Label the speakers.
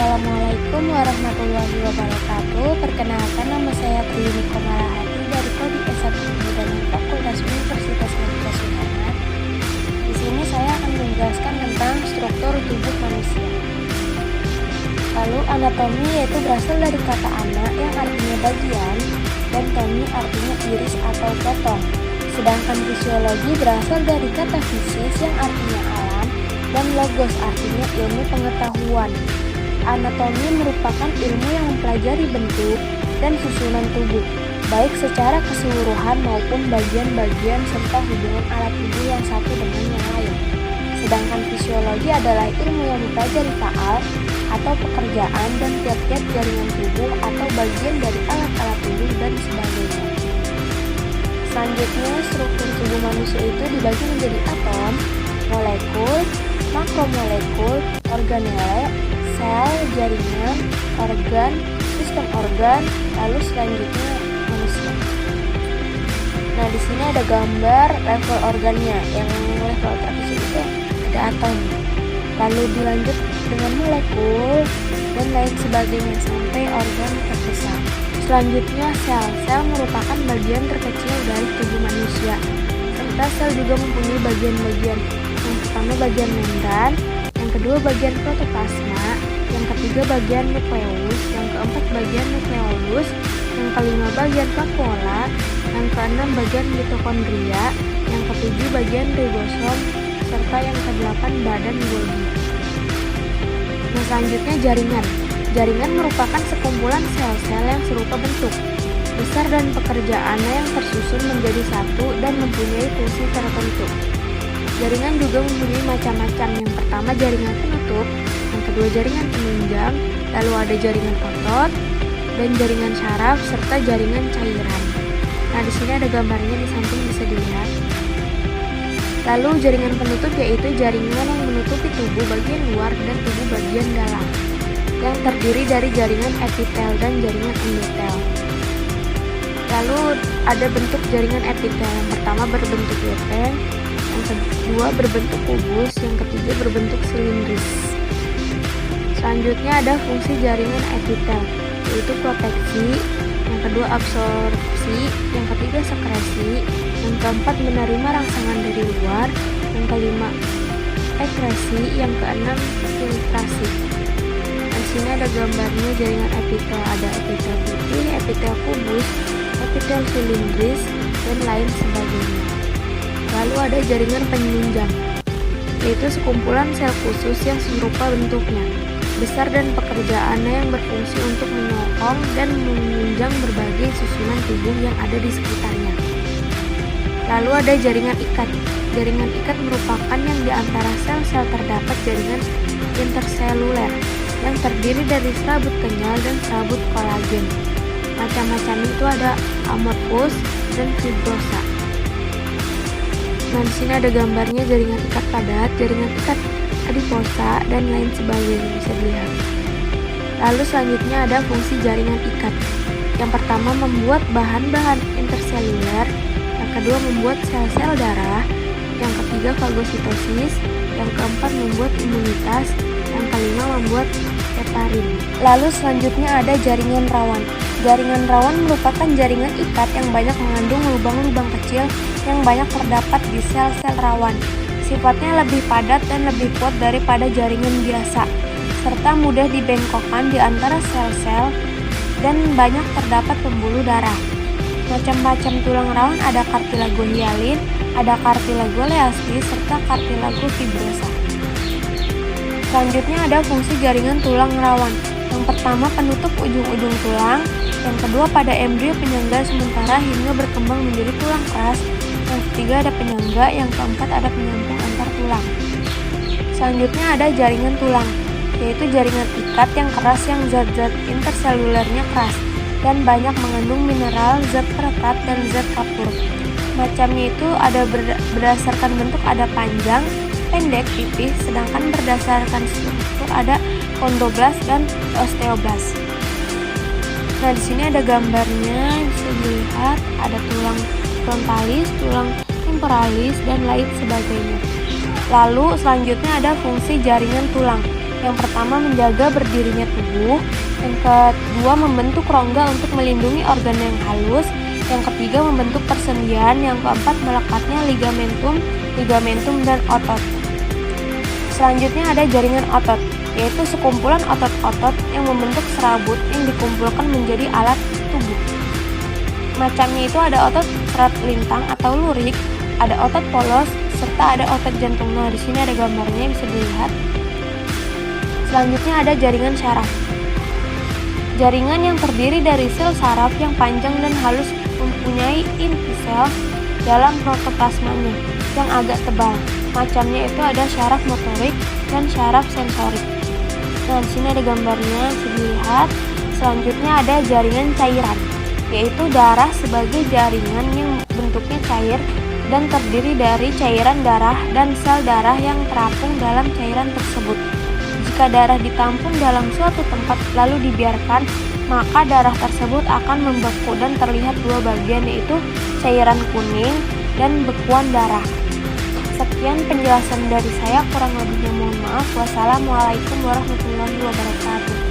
Speaker 1: Assalamualaikum warahmatullahi wabarakatuh. Perkenalkan, nama saya Triuni Komalahati dari Prodi S1 Bidang Fakultas Universitas Negeri Sumatera. Di sini saya akan menjelaskan tentang struktur tubuh manusia. Lalu anatomi yaitu berasal dari kata ana yang artinya bagian dan tomi artinya iris atau potong. Sedangkan fisiologi berasal dari kata fisis yang artinya alam dan logos artinya ilmu pengetahuan. Anatomi merupakan ilmu yang mempelajari bentuk dan susunan tubuh, baik secara keseluruhan maupun bagian-bagian serta hubungan alat tubuh yang satu dengan yang lain. Sedangkan fisiologi adalah ilmu yang mempelajari faal atau pekerjaan dan tiap-tiap jaringan tubuh atau bagian dari alat-alat tubuh dan sebagainya. Selanjutnya, struktur tubuh manusia itu dibagi menjadi atom, molekul, makromolekul, organelle, sel, jaringan, organ, sistem organ, lalu selanjutnya manusia. Nah, di sini ada gambar level organnya. Yang level terkecil itu ada atom. Lalu dilanjut dengan molekul dan lain sebagainya sampai organ terbesar. Selanjutnya sel. Sel merupakan bagian terkecil dari tubuh manusia. Serta sel juga mempunyai bagian-bagian. Yang pertama bagian membran, yang kedua bagian protoplasma, yang ketiga bagian nukleus, yang keempat bagian nukleolus, yang kelima bagian vakuola, yang keenam bagian mitokondria, yang ketujuh bagian ribosom, serta yang kedelapan badan Golgi. Nah, selanjutnya jaringan. Jaringan merupakan sekumpulan sel-sel yang serupa bentuk, besar dan pekerjaannya yang tersusun menjadi satu dan mempunyai fungsi tertentu. Jaringan juga mempunyai macam-macam. Yang pertama jaringan penutup, yang kedua jaringan penunjang, lalu ada jaringan otot dan jaringan syaraf serta jaringan cairan. Nah, di sini ada gambarnya di samping bisa dilihat. Lalu jaringan penutup yaitu jaringan yang menutupi tubuh bagian luar dan tubuh bagian dalam, yang terdiri dari jaringan epitel dan jaringan endotel. Lalu ada bentuk jaringan epitel. Yang pertama berbentuk lepeng, yang kedua berbentuk kubus, yang ketiga berbentuk silindris. Selanjutnya ada fungsi jaringan epitel, yaitu proteksi, yang kedua absorpsi, yang ketiga sekresi, yang keempat menerima rangsangan dari luar, yang kelima ekresi, yang keenam filtrasi. Di sini ada gambarnya jaringan epitel, ada epitel putih, epitel kubus, epitel silindris, dan lain sebagainya. Lalu ada jaringan penunjang, yaitu sekumpulan sel khusus yang serupa bentuknya, besar dan pekerjaannya yang berfungsi untuk menyokong dan menunjang berbagai susunan tubuh yang ada di sekitarnya. Lalu ada jaringan ikat. Jaringan ikat merupakan yang di antara sel-sel terdapat jaringan interseluler yang terdiri dari serabut kenyal dan serabut kolagen. Macam-macam itu ada amorfus dan fibrosa. Nah, di sini ada gambarnya jaringan ikat padat, jaringan ikat adiposa, dan lain sebagainya bisa dilihat. Lalu selanjutnya ada fungsi jaringan ikat. Yang pertama membuat bahan-bahan interseluler, yang kedua membuat sel-sel darah, yang ketiga fagositosis, yang keempat membuat imunitas, yang kelima membuat heparin. Lalu selanjutnya ada jaringan rawan. Jaringan rawan merupakan jaringan ikat yang banyak mengandung lubang-lubang kecil yang banyak terdapat di sel-sel rawan. Sifatnya lebih padat dan lebih kuat daripada jaringan biasa, serta mudah dibengkokkan di antara sel-sel dan banyak terdapat pembuluh darah. Macam-macam tulang rawan ada kartilago hialin, ada kartilago leastis, serta kartilago fibrosa. Selanjutnya ada fungsi jaringan tulang rawan. Yang pertama penutup ujung-ujung tulang, yang kedua pada embrio penyangga sementara hingga berkembang menjadi tulang keras, yang ketiga ada penyangga, yang keempat ada penyambung antar tulang. Selanjutnya ada jaringan tulang, yaitu jaringan ikat yang keras yang zat-zat interselulernya keras dan banyak mengandung mineral, zat perekat, dan zat kapur. Macamnya itu ada berdasarkan bentuk ada panjang, pendek, tipis, sedangkan berdasarkan struktur ada kondroblast dan osteoblast. Nah, di sini ada gambarnya bisa dilihat, ada tulang frontalis, tulang temporalis, dan lain sebagainya. Lalu selanjutnya ada fungsi jaringan tulang. Yang pertama, menjaga berdirinya tubuh. Yang kedua, membentuk rongga untuk melindungi organ yang halus. Yang ketiga, membentuk persendian. Yang keempat, melekatnya ligamentum dan otot. Selanjutnya ada jaringan otot, yaitu sekumpulan otot-otot yang membentuk serabut yang dikumpulkan menjadi alat tubuh. Macamnya itu ada otot serat lintang atau lurik, ada otot polos, serta ada otot jantung. Nah, di sini ada gambarnya, bisa dilihat. Selanjutnya ada jaringan syaraf. Jaringan yang terdiri dari sel saraf yang panjang dan halus mempunyai inti sel dalam protoplasmanya yang agak tebal. Macamnya itu ada syaraf motorik dan syaraf sensorik. Nah, di sini ada gambarnya, bisa dilihat. Selanjutnya ada jaringan cairan, yaitu darah sebagai jaringan yang bentuknya cair dan terdiri dari cairan darah dan sel darah yang terapung dalam cairan tersebut. Jika darah ditampung dalam suatu tempat lalu dibiarkan, maka darah tersebut akan membeku dan terlihat dua bagian, yaitu cairan kuning dan bekuan darah. Sekian penjelasan dari saya, kurang lebihnya mohon maaf. Wassalamualaikum warahmatullahi wabarakatuh.